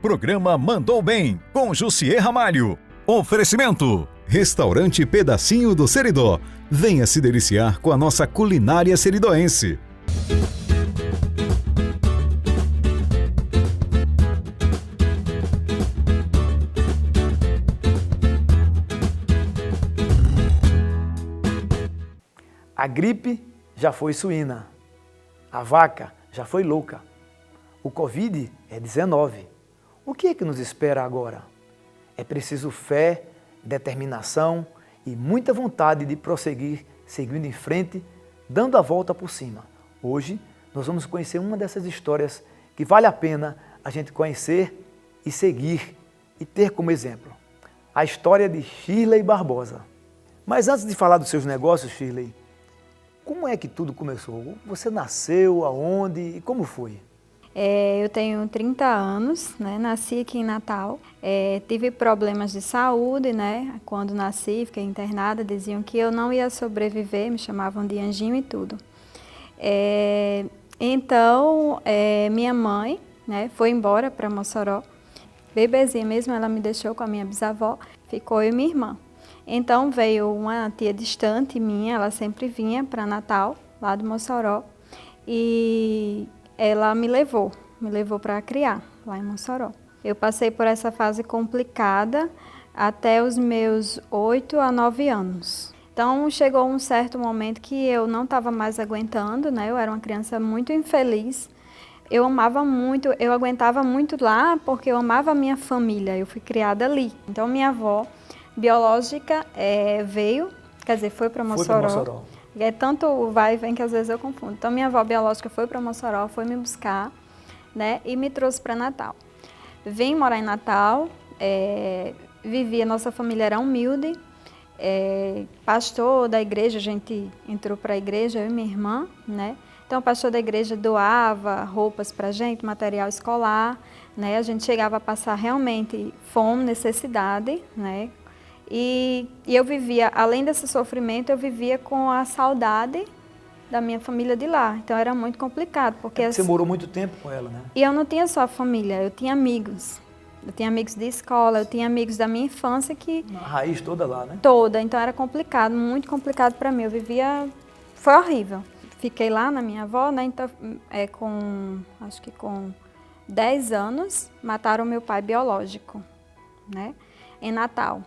Programa Mandou Bem, com Jussier Ramalho. Oferecimento: Restaurante Pedacinho do Seridó. Venha se deliciar com a nossa culinária seridoense. A gripe já foi suína, a vaca já foi louca, o Covid é 19. O que é que nos espera agora? É preciso fé, determinação e muita vontade de prosseguir, seguindo em frente, dando a volta por cima. Hoje nós vamos conhecer uma dessas histórias que vale a pena a gente conhecer e seguir e ter como exemplo. A história de Shirley Barbosa. Mas antes de falar dos seus negócios, Shirley, como é que tudo começou? Você nasceu, aonde e como foi? Eu tenho 30 anos, né? Nasci aqui em Natal. Tive problemas de saúde, né? Quando nasci, fiquei internada, diziam que eu não ia sobreviver, me chamavam de anjinho e tudo. Então, minha mãe, né, foi embora para Mossoró. Bebezinha mesmo, ela me deixou com a minha bisavó, ficou eu e minha irmã. Então veio uma tia distante minha, ela sempre vinha para Natal, lá de Mossoró, e ela me levou para criar, lá em Mossoró. Eu passei por essa fase complicada até os meus 8 a 9 anos. Então chegou um certo momento que eu não estava mais aguentando, né? Eu era uma criança muito infeliz. Eu amava muito, eu aguentava muito lá porque eu amava a minha família, eu fui criada ali. Então minha avó biológica veio, quer dizer, foi para Mossoró. É tanto vai e vem que às vezes eu confundo. Então minha avó biológica foi para Mossoró, foi me buscar, né, e me trouxe para Natal. Vim morar em Natal, a nossa família era humilde, pastor da igreja, a gente entrou para a igreja, eu e minha irmã, né? Então o pastor da igreja doava roupas para a gente, material escolar, né? A gente chegava a passar realmente fome, necessidade, né? E eu vivia, além desse sofrimento, eu vivia com a saudade da minha família de lá. Então era muito complicado. Porque você morou muito tempo com ela, né? E eu não tinha só família, eu tinha amigos. Eu tinha amigos de escola, eu tinha amigos da minha infância que... A raiz toda lá, né? Toda, então era complicado, muito complicado para mim. Eu vivia... Foi horrível. Fiquei lá na minha avó, né? Então, acho que com 10 anos, mataram meu pai biológico, né? Em Natal.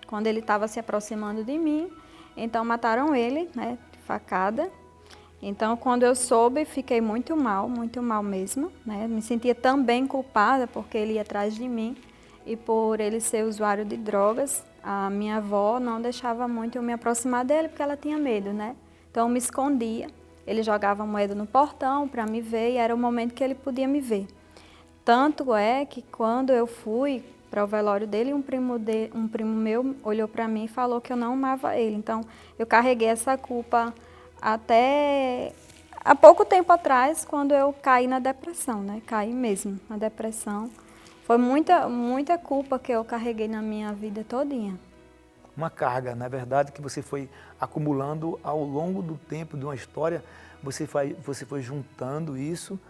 Quando ele estava se aproximando de mim, então mataram ele, né, de facada. Então, quando eu soube, fiquei muito mal mesmo, né? Me sentia também culpada porque ele ia atrás de mim e por ele ser usuário de drogas, a minha avó não deixava muito eu me aproximar dele porque ela tinha medo, né? Então, eu me escondia, ele jogava moeda no portão para me ver e era o momento que ele podia me ver. Tanto é que quando eu fui para o velório dele, um primo meu olhou para mim e falou que eu não amava ele. Então, eu carreguei essa culpa até há pouco tempo atrás, quando eu caí na depressão, né? Caí mesmo na depressão. Foi muita culpa que eu carreguei na minha vida todinha. Uma carga, na verdade, que você foi acumulando ao longo do tempo de uma história, você foi juntando isso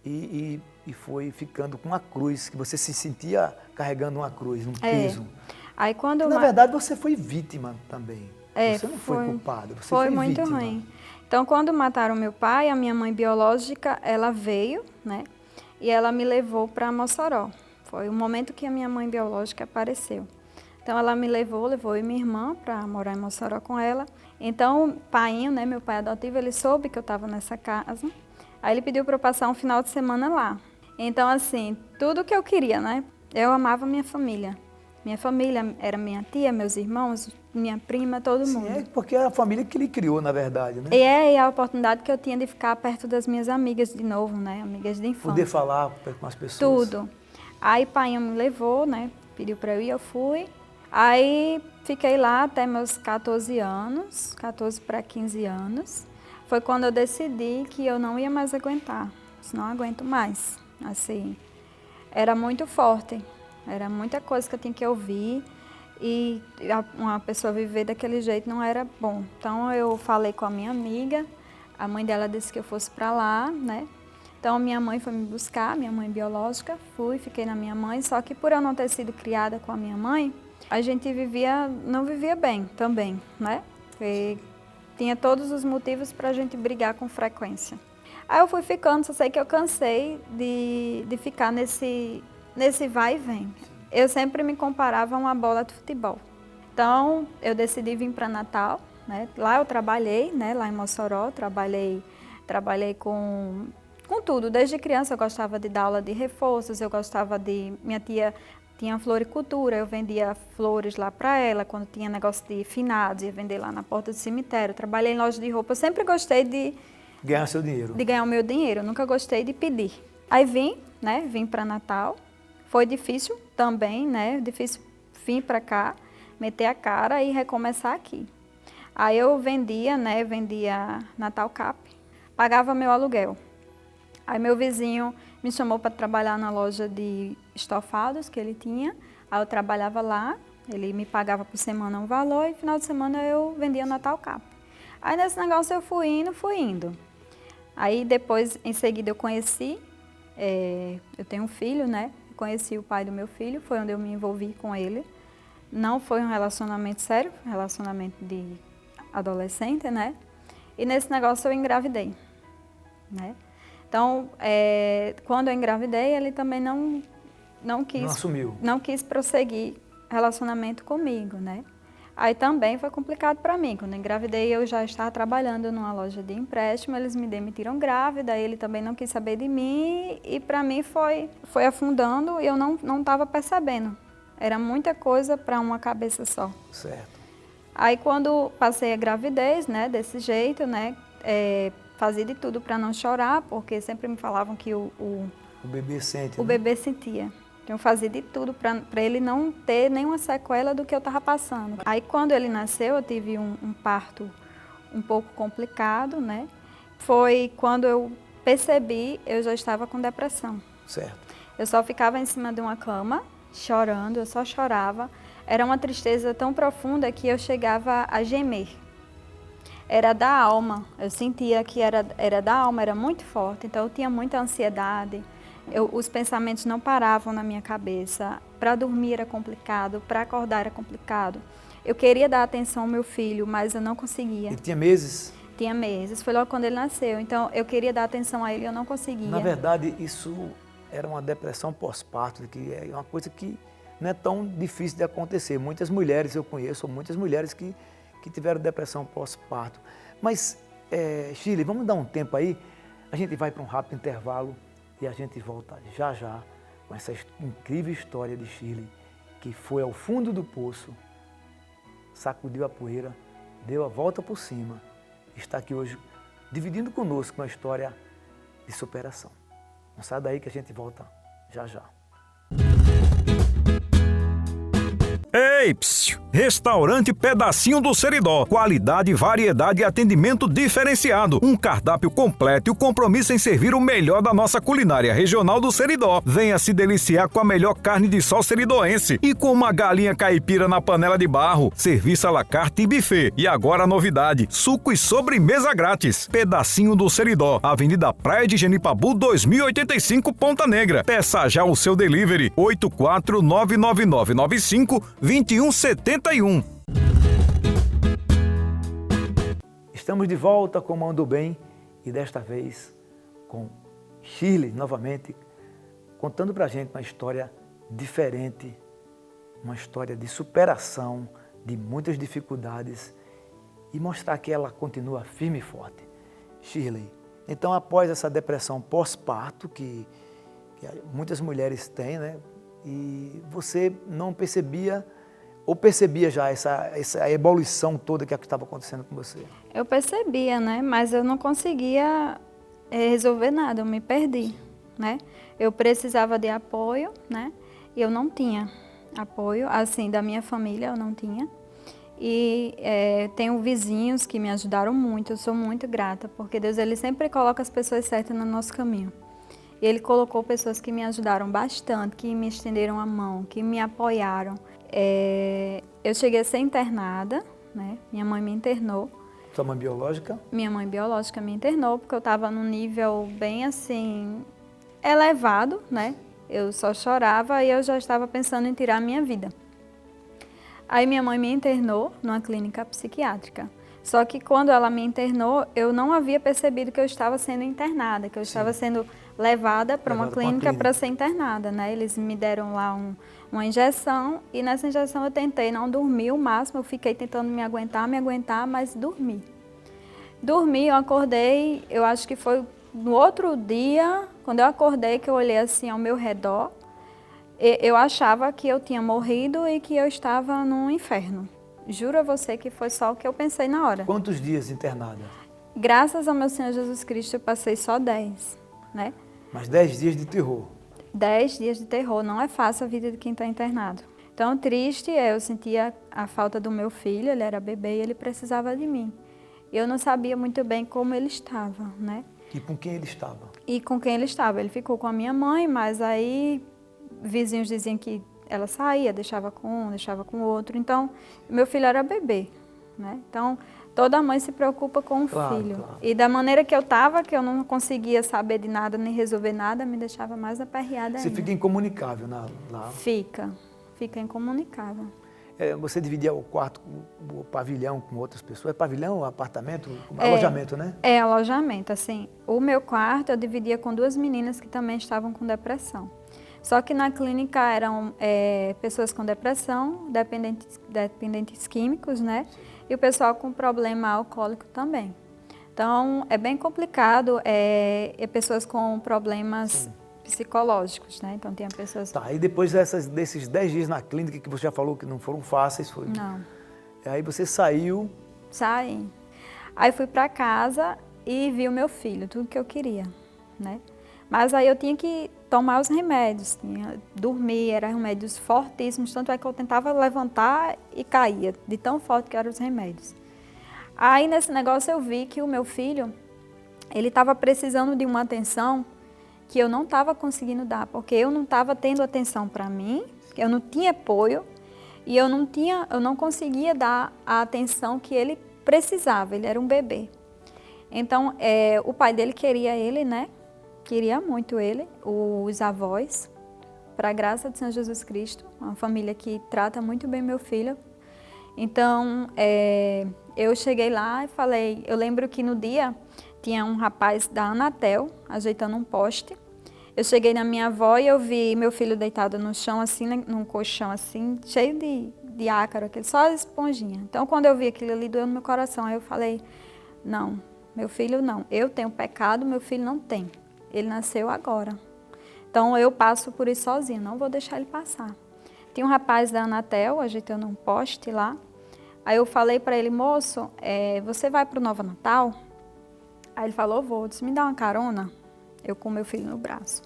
e foi ficando com uma cruz, que você se sentia carregando uma cruz, um peso. Aí quando na verdade, você foi vítima também. Você não foi culpada, você foi muito vítima. Ruim. Então, quando mataram meu pai, a minha mãe biológica, ela veio, né? E ela me levou para Mossoró. Foi o momento que a minha mãe biológica apareceu. Então, ela me levou eu e minha irmã para morar em Mossoró com ela. Então, o painho, né, meu pai adotivo, ele soube que eu estava nessa casa. Aí ele pediu para eu passar um final de semana lá. Então, assim, tudo que eu queria, né? Eu amava minha família. Minha família era minha tia, meus irmãos, minha prima, todo mundo. Sim, porque é a família que ele criou, na verdade, né? E a oportunidade que eu tinha de ficar perto das minhas amigas de novo, né? Amigas de infância. Poder falar com as pessoas. Tudo. Aí pai me levou, né? Pediu para eu ir, eu fui. Aí fiquei lá até meus 14 anos, 14 para 15 anos. Foi quando eu decidi que eu não ia mais aguentar. Não aguento mais. Assim, era muito forte. Era muita coisa que eu tinha que ouvir e uma pessoa viver daquele jeito não era bom. Então eu falei com a minha amiga, a mãe dela disse que eu fosse para lá, né? Então, minha mãe foi me buscar, minha mãe biológica, fiquei na minha mãe, só que por eu não ter sido criada com a minha mãe, a gente não vivia bem também, né? E tinha todos os motivos para a gente brigar com frequência. Aí eu fui ficando, só sei que eu cansei de ficar nesse vai e vem. Eu sempre me comparava a uma bola de futebol. Então, eu decidi vir para Natal, né? Lá eu trabalhei, né? Lá em Mossoró, trabalhei com tudo. Desde criança eu gostava de dar aula de reforços, minha tia tinha floricultura, eu vendia flores lá para ela, quando tinha negócio de finados, ia vender lá na porta do cemitério. Trabalhei em loja de roupa, eu sempre gostei de ganhar seu dinheiro. De ganhar o meu dinheiro, eu nunca gostei de pedir. Aí vim para Natal. Foi difícil também, né? Difícil vir para cá, meter a cara e recomeçar aqui. Aí eu vendia Natal Cap, pagava meu aluguel. Aí meu vizinho me chamou para trabalhar na loja de estofados que ele tinha. Aí eu trabalhava lá, ele me pagava por semana um valor e no final de semana eu vendia Natal Cap. Aí nesse negócio eu fui indo. Aí depois, em seguida eu conheci, eu tenho um filho, né? Conheci o pai do meu filho, foi onde eu me envolvi com ele. Não foi um relacionamento sério, um relacionamento de adolescente, né? E nesse negócio eu engravidei, né? Então, quando eu engravidei, ele também não quis prosseguir relacionamento comigo, né? Aí também foi complicado para mim. Quando eu engravidei, eu já estava trabalhando numa loja de empréstimo, eles me demitiram grávida, ele também não quis saber de mim e para mim foi afundando e eu não estava percebendo. Era muita coisa para uma cabeça só. Certo. Aí quando passei a gravidez, né, desse jeito, né, fazia de tudo para não chorar, porque sempre me falavam que o bebê sente, o bebê sentia. Então, eu fazia de tudo para ele não ter nenhuma sequela do que eu estava passando. Aí, quando ele nasceu, eu tive um parto um pouco complicado, né? Foi quando eu percebi, eu já estava com depressão. Certo. Eu só ficava em cima de uma cama, chorando, eu só chorava. Era uma tristeza tão profunda que eu chegava a gemer. Era da alma, eu sentia que era da alma, era muito forte, então eu tinha muita ansiedade. Os pensamentos não paravam na minha cabeça. Para dormir era complicado, para acordar era complicado. Eu queria dar atenção ao meu filho, mas eu não conseguia. Ele tinha meses? Tinha meses, foi logo quando ele nasceu. Então, eu queria dar atenção a ele e eu não conseguia. Na verdade, isso era uma depressão pós-parto, que é uma coisa que não é tão difícil de acontecer. Muitas mulheres, eu conheço muitas mulheres que tiveram depressão pós-parto. Mas, Shirley, vamos dar um tempo aí? A gente vai para um rápido intervalo. E a gente volta já com essa incrível história de Shirley, que foi ao fundo do poço, sacudiu a poeira, deu a volta por cima, está aqui hoje dividindo conosco uma história de superação. Não sai daí que a gente volta já. Ei, psiu! Restaurante Pedacinho do Seridó. Qualidade, variedade e atendimento diferenciado. Um cardápio completo e o compromisso em servir o melhor da nossa culinária regional do Seridó. Venha se deliciar com a melhor carne de sol seridoense e com uma galinha caipira na panela de barro. Serviço à la carte e buffet. E agora a novidade, suco e sobremesa grátis. Pedacinho do Seridó. Avenida Praia de Genipabu, 2085, Ponta Negra. Peça já o seu delivery. 84999952171. Estamos de volta com Mando Bem e desta vez com Shirley novamente, contando pra gente uma história diferente, uma história de superação, de muitas dificuldades e mostrar que ela continua firme e forte. Shirley, então após essa depressão pós-parto que muitas mulheres têm, né? E você não percebia ou percebia já essa evolução toda que estava acontecendo com você? Eu percebia, né? Mas eu não conseguia resolver nada, eu me perdi, né? Eu precisava de apoio, né? E eu não tinha apoio, assim, da minha família eu não tinha. E tenho vizinhos que me ajudaram muito, eu sou muito grata, porque Deus ele sempre coloca as pessoas certas no nosso caminho. E Ele colocou pessoas que me ajudaram bastante, que me estenderam a mão, que me apoiaram. Eu cheguei a ser internada, né? Minha mãe me internou. Sua mãe biológica? Minha mãe biológica me internou porque eu estava num nível bem assim elevado, né? Eu só chorava e eu já estava pensando em tirar a minha vida. Aí minha mãe me internou numa clínica psiquiátrica. Só que quando ela me internou, eu não havia percebido que eu estava sendo internada, que eu estava sendo levada para uma clínica para ser internada, né? Eles me deram lá uma injeção e nessa injeção eu tentei não dormir o máximo, eu fiquei tentando me aguentar, mas dormi. Dormi, eu acordei, eu acho que foi no outro dia, quando eu acordei, que eu olhei assim ao meu redor, eu achava que eu tinha morrido e que eu estava num inferno. Juro a você que foi só o que eu pensei na hora. Quantos dias internada? Graças ao meu Senhor Jesus Cristo, eu passei só 10, né? Mas 10 dias de terror. 10 dias de terror, não é fácil a vida de quem está internado. Então, triste, eu sentia a falta do meu filho, ele era bebê e ele precisava de mim. Eu não sabia muito bem como ele estava, né? E com quem ele estava? E com quem ele estava. Ele ficou com a minha mãe, mas aí vizinhos diziam que ela saía, deixava com um, deixava com o outro. Então, meu filho era bebê, né? Então, toda mãe se preocupa com o filho. Claro. E da maneira que eu estava, que eu não conseguia saber de nada, nem resolver nada, me deixava mais aperreada ainda. Você fica incomunicável lá? Fica incomunicável. Você dividia o quarto, o pavilhão com outras pessoas? É pavilhão, apartamento, alojamento, né? É, alojamento, assim. O meu quarto eu dividia com 2 meninas que também estavam com depressão. Só que na clínica eram pessoas com depressão, dependentes químicos, né? E o pessoal com problema alcoólico também. Então, é bem complicado, pessoas com problemas psicológicos, né? Então, tinha pessoas... Tá, e depois desses 10 dias na clínica, que você já falou que não foram fáceis, foi? Não. Aí você saiu... Saí. Aí fui para casa e vi o meu filho, tudo que eu queria, né? Mas aí eu tinha que tomar os remédios, dormir, eram remédios fortíssimos, tanto é que eu tentava levantar e caía, de tão forte que eram os remédios. Aí nesse negócio eu vi que o meu filho, ele estava precisando de uma atenção que eu não estava conseguindo dar, porque eu não estava tendo atenção para mim, eu não tinha apoio e eu não conseguia dar a atenção que ele precisava, ele era um bebê. Então, o pai dele queria ele, né? Queria muito ele, os avós, para a graça de Senhor Jesus Cristo, uma família que trata muito bem meu filho. Então, eu cheguei lá e falei, eu lembro que no dia tinha um rapaz da Anatel ajeitando um poste. Eu cheguei na minha avó e eu vi meu filho deitado no chão, assim, num colchão assim, cheio de ácaro, só esponjinha. Então, quando eu vi aquilo ali, doeu no meu coração. Aí eu falei, não, meu filho não. Eu tenho pecado, meu filho não tem. Ele nasceu agora. Então, eu passo por isso sozinho, não vou deixar ele passar. Tinha um rapaz da Anatel ajeitando um poste lá. Aí eu falei para ele, moço, você vai para o Nova Natal? Aí ele falou, vou. Eu disse, me dá uma carona? Eu com meu filho no braço.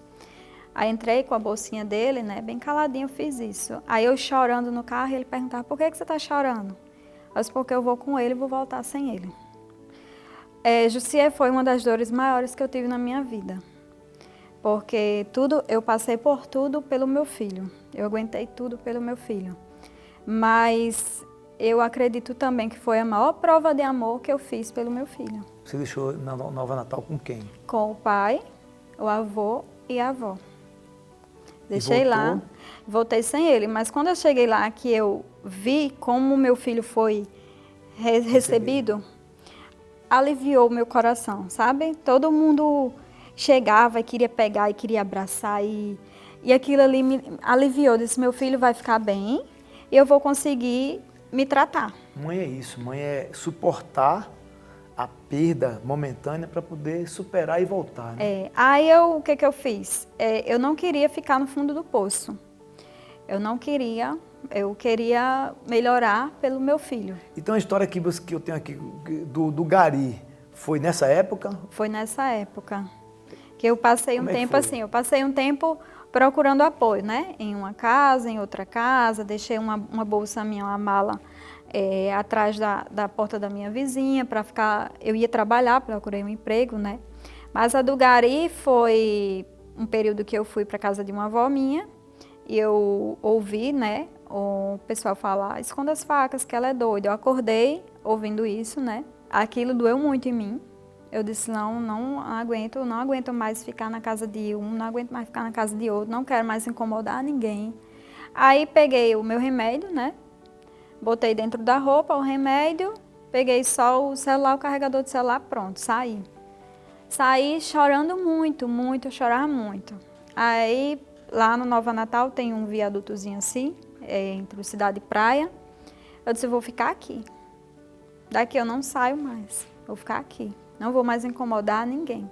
Aí entrei com a bolsinha dele, né, bem caladinho, eu fiz isso. Aí eu chorando no carro, e ele perguntava, por que você está chorando? Eu disse, porque eu vou com ele e vou voltar sem ele. Jussier foi uma das dores maiores que eu tive na minha vida. Porque eu passei por tudo pelo meu filho. Eu aguentei tudo pelo meu filho. Mas eu acredito também que foi a maior prova de amor que eu fiz pelo meu filho. Você deixou na Nova Natal com quem? Com o pai, o avô e a avó. Deixei lá, voltei sem ele. Mas quando eu cheguei lá, que eu vi como o meu filho foi recebido, aliviou o meu coração, sabe? Todo mundo chegava e queria pegar e queria abraçar e aquilo ali me aliviou. Disse, meu filho vai ficar bem e eu vou conseguir me tratar. Mãe é isso, mãe é suportar a perda momentânea para poder superar e voltar, né? Aí o que eu fiz? Eu não queria ficar no fundo do poço. Eu queria melhorar pelo meu filho. Então a história que eu tenho aqui do Gari, foi nessa época? Foi nessa época. Que eu passei um tempo assim, eu passei um tempo procurando apoio, né? Em uma casa, em outra casa, deixei uma bolsa minha, uma mala, atrás da porta da minha vizinha para ficar. Eu ia trabalhar, procurei um emprego, né? Mas a do Gari foi um período que eu fui para casa de uma avó minha e eu ouvi, né? O pessoal falar, esconda as facas, que ela é doida. Eu acordei ouvindo isso, né? aquilo doeu muito em mim. Eu disse, não aguento mais ficar na casa de um, não aguento mais ficar na casa de outro, não quero mais incomodar ninguém. Aí peguei o meu remédio, né? Botei dentro da roupa o remédio, peguei só o celular, o carregador de celular, pronto, saí. Saí chorando muito, eu chorava muito. Aí, lá no Nova Natal tem um viadutozinho assim, entre cidade e praia. Eu disse, eu vou ficar aqui. Daqui eu não saio mais, vou ficar aqui. Não vou mais incomodar ninguém.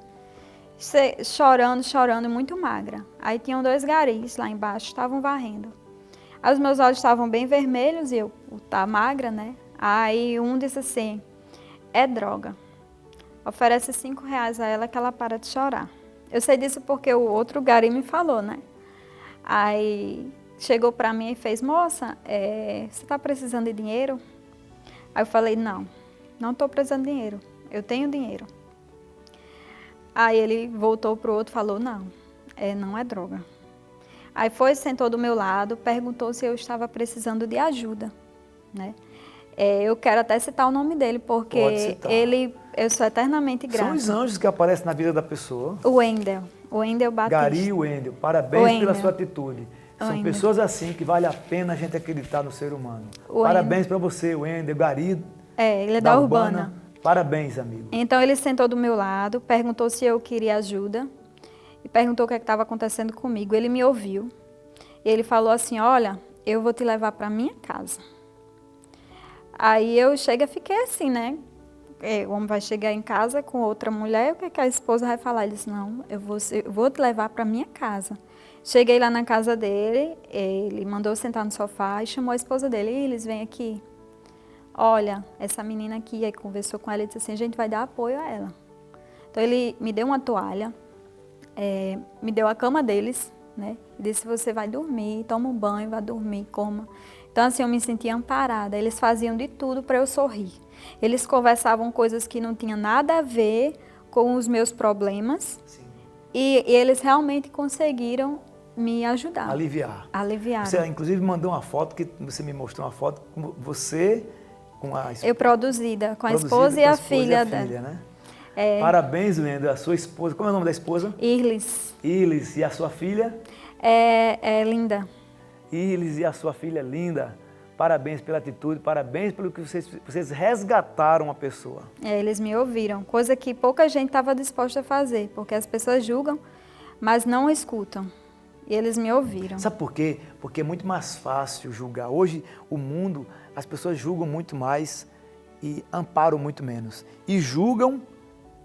Chorando, muito magra. Aí tinham 2 garis lá embaixo, estavam varrendo. Aí os meus olhos estavam bem vermelhos e eu, tá magra, né? Aí um disse assim, é droga. Oferece R$5 a ela que ela para de chorar. Eu sei disso porque o outro gari me falou, né? Aí chegou pra mim e fez, moça, você tá precisando de dinheiro? Aí eu falei, não tô precisando de dinheiro. Eu tenho dinheiro. Aí ele voltou pro outro e falou, não é droga. Aí foi, sentou do meu lado, perguntou se eu estava precisando de ajuda, né? Eu quero até citar o nome dele, porque eu sou eternamente grata. São os anjos que aparecem na vida da pessoa. O Wendel Batista. Gari e Wendel, parabéns pela sua atitude. São pessoas assim que vale a pena a gente acreditar no ser humano. Parabéns para você, Wendel, Gari. Ele é da Urbana. Parabéns, amigo. Então ele sentou do meu lado, perguntou se eu queria ajuda e perguntou o que estava acontecendo comigo. Ele me ouviu e ele falou assim, olha, eu vou te levar para minha casa. Aí eu fiquei assim, né? O homem vai chegar em casa com outra mulher, o que a esposa vai falar? Ele disse, não, eu vou te levar para minha casa. Cheguei lá na casa dele, ele mandou eu sentar no sofá e chamou a esposa dele, eles vêm aqui. Olha, essa menina aqui, aí conversou com ela e disse assim, a gente vai dar apoio a ela. Então ele me deu uma toalha, me deu a cama deles, né? Disse, você vai dormir, toma um banho, vai dormir, coma. Então assim, eu me sentia amparada, eles faziam de tudo para eu sorrir. Eles conversavam coisas que não tinham nada a ver com os meus problemas. Sim. E eles realmente conseguiram me ajudar. Aliviar. Aliviar. Você inclusive mandou uma foto, que você me mostrou uma foto com você... Eu produzida, com a esposa e a filha dela. Né? Parabéns, Wendel, a sua esposa. Como é o nome da esposa? Irlis. Irlis. E a sua filha? Linda. Irlis e a sua filha Linda. Parabéns pela atitude, parabéns pelo que vocês resgataram a pessoa. Eles me ouviram, coisa que pouca gente estava disposta a fazer, porque as pessoas julgam, mas não escutam. E eles me ouviram. Sabe por quê? Porque é muito mais fácil julgar. Hoje, o mundo, as pessoas julgam muito mais e amparam muito menos. E julgam,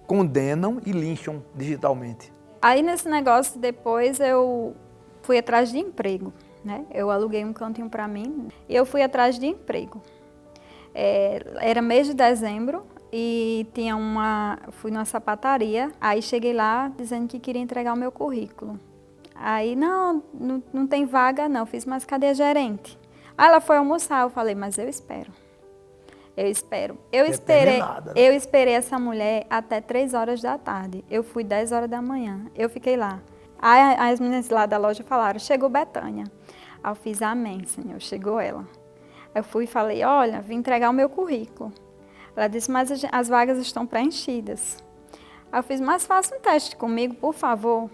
condenam e lincham digitalmente. Aí, nesse negócio, depois eu fui atrás de emprego, né? Eu aluguei um cantinho para mim e eu fui atrás de emprego. Era mês de dezembro e fui numa sapataria. Aí, cheguei lá dizendo que queria entregar o meu currículo. Aí, não tem vaga não, fiz, mas cadê a gerente? Aí ela foi almoçar, eu falei, mas eu espero. Eu esperei essa mulher até 3 horas da tarde, eu fui 10 horas da manhã, eu fiquei lá. Aí as meninas lá da loja falaram, chegou Betânia. Aí eu fiz, amém, Senhor, chegou ela. Aí eu fui e falei, olha, vim entregar o meu currículo. Ela disse, mas as vagas estão preenchidas. Aí eu fiz, mas faça um teste comigo, por favor.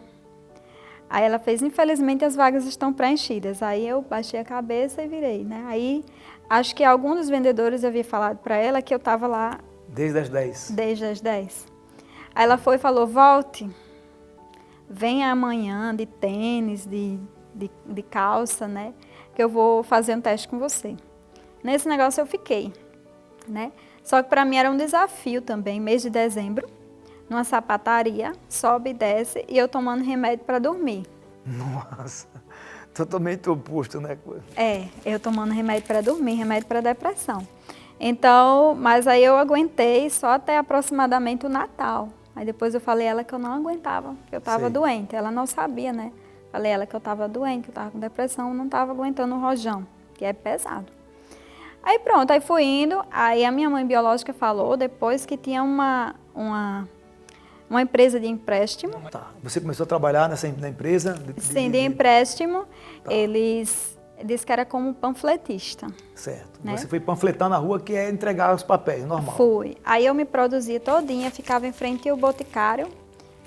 Aí ela fez, infelizmente as vagas estão preenchidas. Aí eu baixei a cabeça e virei, né? Aí acho que algum dos vendedores havia falado para ela que eu estava lá... Desde as 10. Desde as 10. Aí ela foi e falou, volte, venha amanhã de tênis, de calça, né? Que eu vou fazer um teste com você. Nesse negócio eu fiquei, né? Só que para mim era um desafio também, mês de dezembro. Numa sapataria, sobe e desce, e eu tomando remédio para dormir. Nossa, totalmente oposto, né? Eu tomando remédio para dormir, remédio para depressão. Então, mas aí eu aguentei só até aproximadamente o Natal. Aí depois eu falei a ela que eu não aguentava, que eu estava doente. Ela não sabia, né? Falei a ela que eu estava doente, que eu estava com depressão, não estava aguentando o rojão, que é pesado. Aí pronto, aí fui indo, aí a minha mãe biológica falou depois que tinha uma empresa de empréstimo. Tá. Você começou a trabalhar na empresa? Sim, de empréstimo. Tá. Eles disse que era como panfletista. Certo. Né? Você foi panfletar na rua, que é entregar os papéis, normal. Fui. Aí eu me produzia todinha, ficava em frente ao boticário,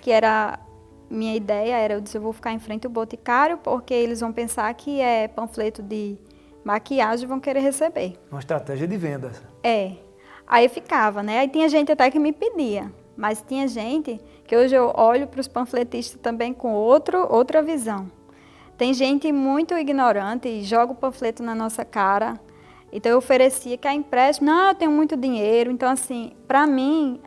que era... Minha ideia era, eu disse, eu vou ficar em frente ao boticário, porque eles vão pensar que é panfleto de maquiagem e vão querer receber. Uma estratégia de vendas. É. Aí ficava, né? Aí tinha gente até que me pedia, mas tinha gente que hoje eu olho para os panfletistas também com outra visão. Tem gente muito ignorante e joga o panfleto na nossa cara. Então eu oferecia que a empréstimo, não, eu tenho muito dinheiro. Então assim, para mim,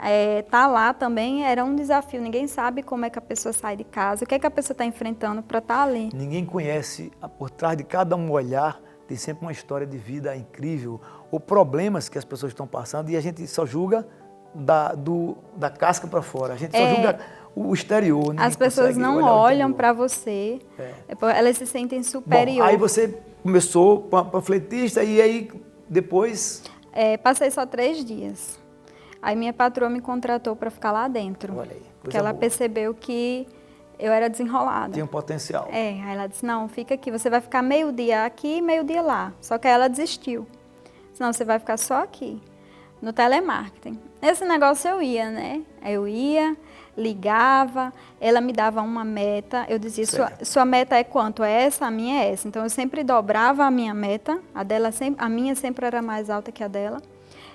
tá lá também era um desafio. Ninguém sabe como é que a pessoa sai de casa, o que é que a pessoa está enfrentando para estar ali. Ninguém conhece, por trás de cada um olhar, tem sempre uma história de vida incrível, ou problemas que as pessoas estão passando, e a gente só julga da casca para fora. A gente só julga o exterior. As pessoas não olham para você, elas se sentem superior. Bom, aí você começou panfletista e aí depois... Passei só 3 dias. Aí minha patroa me contratou para ficar lá dentro. Olha aí, porque ela percebeu que eu era desenrolada. Tinha um potencial. Aí ela disse, não, fica aqui, você vai ficar meio dia aqui e meio dia lá. Só que aí ela desistiu. Disse, não, você vai ficar só aqui, no telemarketing. Esse negócio eu ia, né? Eu ia, ligava, ela me dava uma meta, eu dizia, sua meta é quanto? É essa, a minha é essa. Então eu sempre dobrava a minha meta, a minha sempre era mais alta que a dela.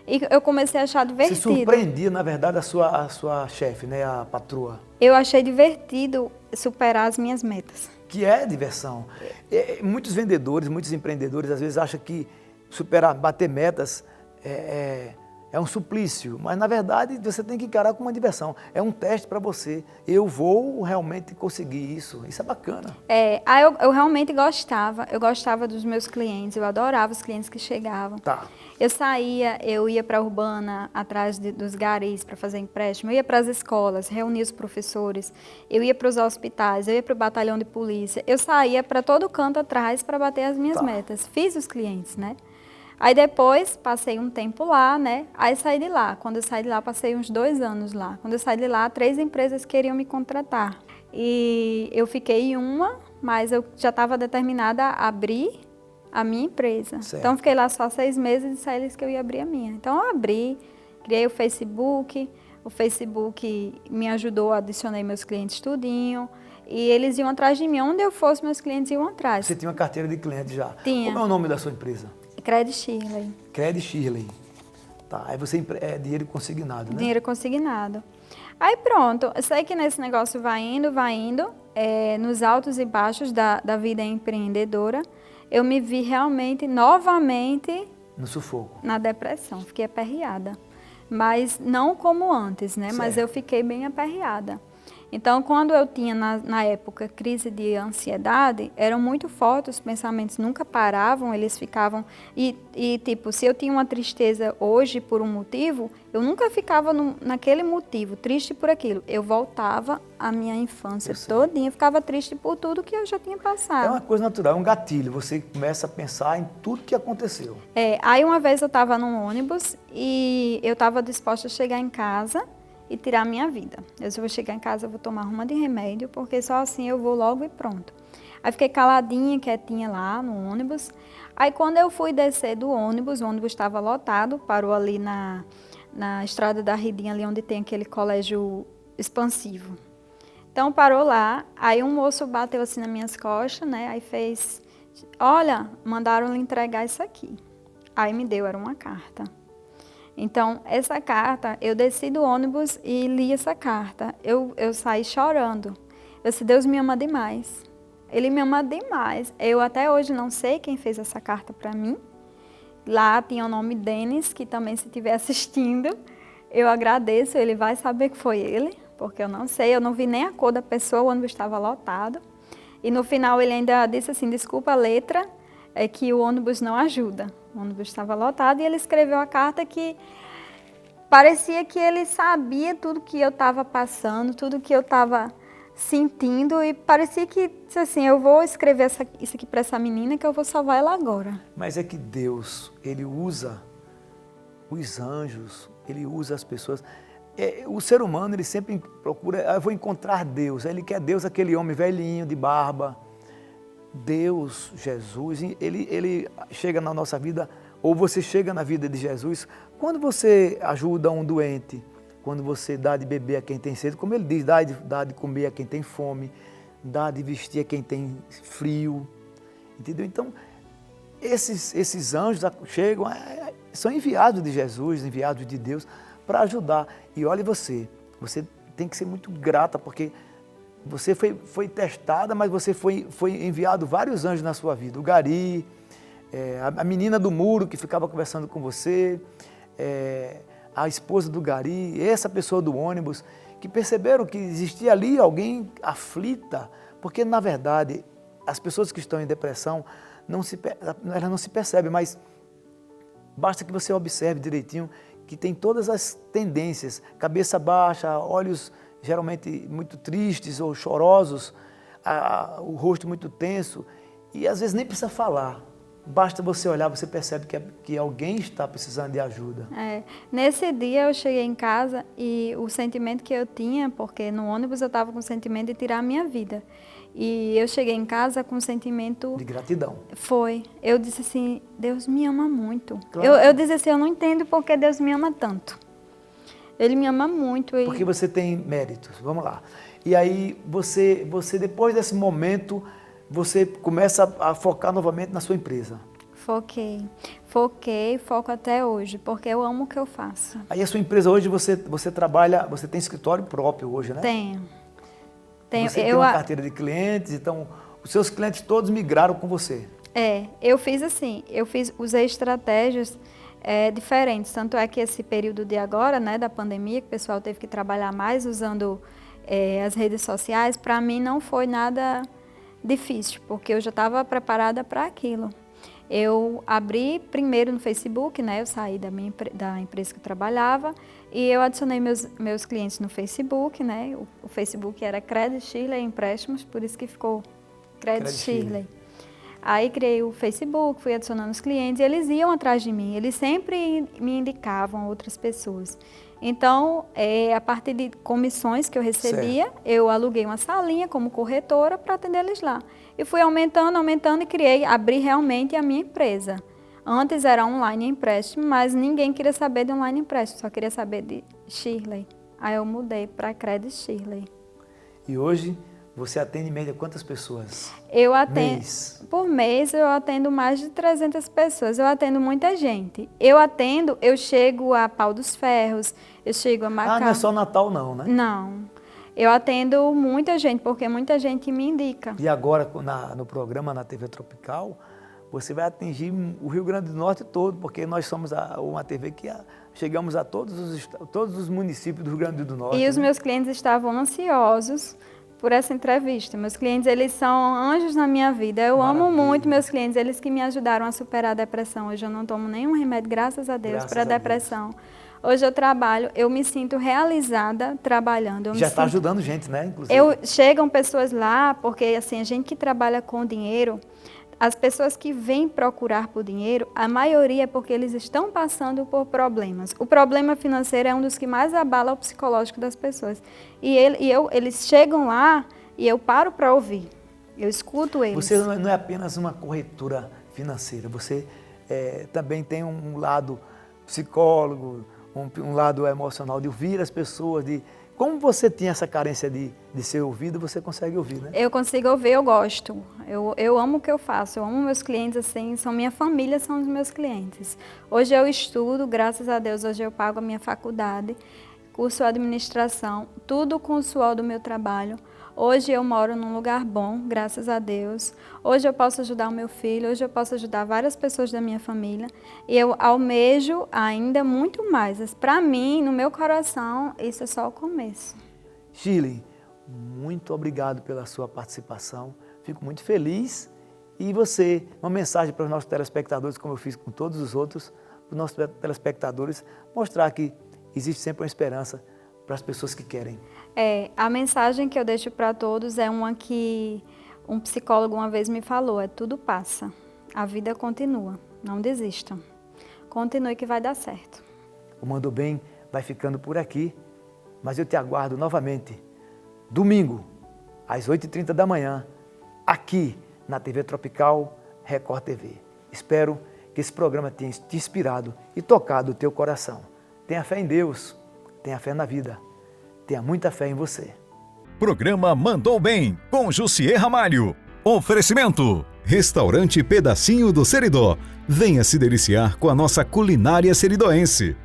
E eu comecei a achar divertido. Você surpreendia, na verdade, a sua chefe, né, a patroa. Eu achei divertido superar as minhas metas. Que é diversão. Muitos vendedores, muitos empreendedores, às vezes acham que bater metas é um suplício, mas na verdade você tem que encarar como uma diversão. É um teste para você. Eu vou realmente conseguir isso. Isso é bacana. Eu realmente gostava. Eu gostava dos meus clientes. Eu adorava os clientes que chegavam. Tá. Eu ia para a Urbana, atrás dos garis para fazer empréstimo. Eu ia para as escolas, reunia os professores. Eu ia para os hospitais, eu ia para o batalhão de polícia. Eu saía para todo canto atrás para bater as minhas metas. Fiz os clientes, né? Aí depois, passei um tempo lá, né? Aí saí de lá. Quando eu saí de lá, passei uns 2 anos lá. Quando eu saí de lá, 3 empresas queriam me contratar. E eu fiquei em uma, mas eu já estava determinada a abrir a minha empresa. Certo. Então, fiquei lá só 6 meses e disseram eles que eu ia abrir a minha. Então, eu abri, criei o Facebook me ajudou, adicionei meus clientes tudinho. E eles iam atrás de mim. Onde eu fosse, meus clientes iam atrás. Você tinha uma carteira de clientes já. Tinha. Como é o nome da sua empresa? Credit Shirley. Credit Shirley. Tá, aí você é dinheiro consignado, né? Dinheiro consignado. Aí pronto, eu sei que nesse negócio vai indo, nos altos e baixos da vida empreendedora, eu me vi realmente, novamente... No sufoco. Na depressão, fiquei aperreada. Mas não como antes, né? Certo. Mas eu fiquei bem aperreada. Então, quando eu tinha, na época, crise de ansiedade, eram muito fortes, os pensamentos nunca paravam, eles ficavam... tipo, se eu tinha uma tristeza hoje por um motivo, eu nunca ficava naquele motivo, triste por aquilo. Eu voltava à minha infância todinha, ficava triste por tudo que eu já tinha passado. É uma coisa natural, é um gatilho. Você começa a pensar em tudo que aconteceu. Aí uma vez eu estava num ônibus e eu estava disposta a chegar em casa e tirar a minha vida. Eu vou chegar em casa, eu vou tomar uma de remédio, porque só assim eu vou logo e pronto. Aí fiquei caladinha, quietinha lá no ônibus. Aí quando eu fui descer do ônibus, o ônibus estava lotado, parou ali na estrada da Ridinha, ali onde tem aquele colégio expansivo. Então parou lá, aí um moço bateu assim nas minhas costas, né? Aí fez, olha, mandaram lhe entregar isso aqui. Aí me deu, era uma carta. Então, essa carta, eu desci do ônibus e li essa carta. Eu saí chorando. Eu disse, Deus me ama demais. Ele me ama demais. Eu até hoje não sei quem fez essa carta para mim. Lá tinha o nome Denis, que também se estiver assistindo, eu agradeço, ele vai saber que foi ele, porque eu não sei, eu não vi nem a cor da pessoa, o ônibus estava lotado. E no final ele ainda disse assim, desculpa a letra, é que o ônibus não ajuda. O ônibus estava lotado e ele escreveu a carta que parecia que ele sabia tudo que eu estava passando, tudo que eu estava sentindo e parecia que, disse assim, eu vou escrever isso aqui para essa menina que eu vou salvar ela agora. Mas é que Deus, Ele usa os anjos, Ele usa as pessoas. O ser humano, ele sempre procura, eu vou encontrar Deus. Ele quer Deus, aquele homem velhinho, de barba, Deus, Jesus, ele chega na nossa vida, ou você chega na vida de Jesus, quando você ajuda um doente, quando você dá de beber a quem tem sede, como ele diz, dá de comer a quem tem fome, dá de vestir a quem tem frio, entendeu? Então, esses anjos chegam, são enviados de Jesus, enviados de Deus, para ajudar. E olhe você tem que ser muito grata, porque você foi testada, mas você foi enviado vários anjos na sua vida. O Gari, a menina do muro que ficava conversando com você, a esposa do Gari, essa pessoa do ônibus, que perceberam que existia ali alguém aflita, porque na verdade as pessoas que estão em depressão, elas não se percebem, mas basta que você observe direitinho que tem todas as tendências, cabeça baixa, olhos geralmente muito tristes ou chorosos, o rosto muito tenso, e às vezes nem precisa falar. Basta você olhar, você percebe que alguém está precisando de ajuda. Nesse dia eu cheguei em casa e o sentimento que eu tinha, porque no ônibus eu estava com o sentimento de tirar a minha vida. E eu cheguei em casa com um sentimento... de gratidão. Foi. Eu disse assim, Deus me ama muito. Claro. Eu disse assim, eu não entendo porque Deus me ama tanto. Ele me ama muito. Porque você tem méritos, vamos lá. E aí você depois desse momento, você começa a focar novamente na sua empresa. Foco até hoje, porque eu amo o que eu faço. Aí a sua empresa hoje, você trabalha, você tem escritório próprio hoje, né? Tenho. Você tem uma carteira de clientes, então os seus clientes todos migraram com você. Eu fiz assim, usei estratégias diferentes, tanto é que esse período de agora, né, da pandemia, que o pessoal teve que trabalhar mais usando as redes sociais, para mim não foi nada difícil, porque eu já estava preparada para aquilo. Eu abri primeiro no Facebook, né? Eu saí da empresa que eu trabalhava e eu adicionei meus clientes no Facebook, né? O Facebook era Credit Shirley Empréstimos, por isso que ficou Credit Shirley. Aí criei o Facebook, fui adicionando os clientes e eles iam atrás de mim, eles sempre me indicavam outras pessoas. Então, a partir de comissões que eu recebia, eu aluguei uma salinha como corretora para atender eles lá. E fui aumentando e abri realmente a minha empresa. Antes era online empréstimo, mas ninguém queria saber de online empréstimo, só queria saber de Shirley. Aí eu mudei para Credit Shirley. E hoje você atende em média quantas pessoas? Eu atendo, por mês eu atendo mais de 300 pessoas, eu atendo muita gente. Eu chego a Pau dos Ferros, eu chego a Macau. Não é só Natal não, né? Não. Eu atendo muita gente, porque muita gente me indica. E agora, no programa, na TV Tropical, você vai atingir o Rio Grande do Norte todo, porque nós somos uma TV que chegamos a todos os municípios do Rio Grande do Norte. E os meus clientes estavam ansiosos por essa entrevista. Meus clientes, eles são anjos na minha vida. Eu amo muito meus clientes, eles que me ajudaram a superar a depressão. Hoje eu não tomo nenhum remédio, graças a Deus, para a depressão. Hoje eu trabalho, eu me sinto realizada trabalhando. Já está ajudando gente, né? Inclusive. Chegam pessoas lá, porque assim, a gente que trabalha com dinheiro, as pessoas que vêm procurar por dinheiro, a maioria é porque eles estão passando por problemas. O problema financeiro é um dos que mais abala o psicológico das pessoas. Eles chegam lá e eu paro para ouvir. Eu escuto eles. Você não é apenas uma corretora financeira, você também tem um lado psicólogo, um lado emocional de ouvir as pessoas, como você tinha essa carência de ser ouvido, você consegue ouvir, né? Eu consigo ouvir, eu gosto. Eu amo o que eu faço, eu amo meus clientes, assim, são minha família, são os meus clientes. Hoje eu estudo, graças a Deus, hoje eu pago a minha faculdade, curso administração, tudo com o suor do meu trabalho. Hoje eu moro num lugar bom, graças a Deus. Hoje eu posso ajudar o meu filho, hoje eu posso ajudar várias pessoas da minha família. E eu almejo ainda muito mais. Mas para mim, no meu coração, isso é só o começo. Shirley, muito obrigado pela sua participação. Fico muito feliz. E você, uma mensagem para os nossos telespectadores, como eu fiz com todos os outros, para os nossos telespectadores, mostrar que existe sempre uma esperança para as pessoas que querem. A mensagem que eu deixo para todos é uma que um psicólogo uma vez me falou, tudo passa, a vida continua, não desistam, continue que vai dar certo. O Mandou Bem vai ficando por aqui, mas eu te aguardo novamente, domingo, às 8h30 da manhã, aqui na TV Tropical, Record TV. Espero que esse programa tenha te inspirado e tocado o teu coração. Tenha fé em Deus, tenha fé na vida, tenha muita fé em você. Programa Mandou Bem, com Jussier Ramalho. Oferecimento: Restaurante Pedacinho do Seridó. Venha se deliciar com a nossa culinária seridoense.